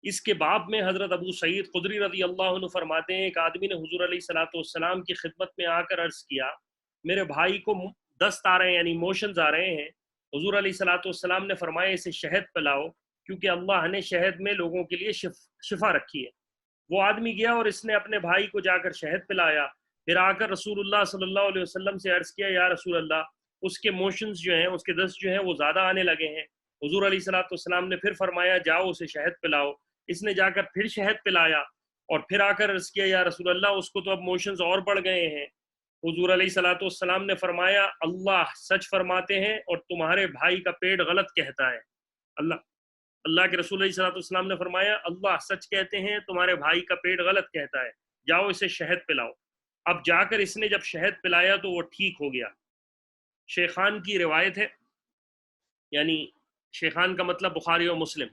اس کے باب میں حضرت ابو سعید خدری رضی اللہ عنہ فرماتے ہیں ایک آدمی نے حضور علیہ الصلوۃ والسلام کی خدمت میں آ کر عرض کیا میرے بھائی کو دست آ رہے ہیں یعنی موشنز آ رہے ہیں. حضور علیہ الصلوۃ والسلام نے فرمایا اسے شہد پلاؤ کیونکہ اللہ نے شہد میں لوگوں کے لیے شفا رکھی ہے. وہ آدمی گیا اور اس نے اپنے بھائی کو جا کر شہد پلایا. پھر آ کر رسول اللہ صلی اللہ علیہ وسلم سے عرض کیا یا رسول اللہ اس کے موشنز جو ہیں اس کے دست جو ہیں وہ زیادہ آنے لگے ہیں. حضور علیہ الصلوۃ والسلام نے پھر فرمایا جاؤ اسے شہد پلاؤ. اس نے جا کر پھر شہد پلایا اور پھر آ کر عرض کیا یا رسول اللہ اس کو تو اب موشنز اور بڑھ گئے ہیں. حضور علیہ الصلوۃ والسلام نے فرمایا اللہ سچ فرماتے ہیں اور تمہارے بھائی کا پیٹ غلط کہتا ہے. اللہ کے رسول علیہ الصلوۃ والسلام نے فرمایا اللہ سچ کہتے ہیں تمہارے بھائی کا پیٹ غلط کہتا ہے، جاؤ اسے شہد پلاؤ. اب جا کر اس نے جب شہد پلایا تو وہ ٹھیک ہو گیا. شیخان کی روایت ہے، یعنی شیخان کا مطلب بخاری و مسلم.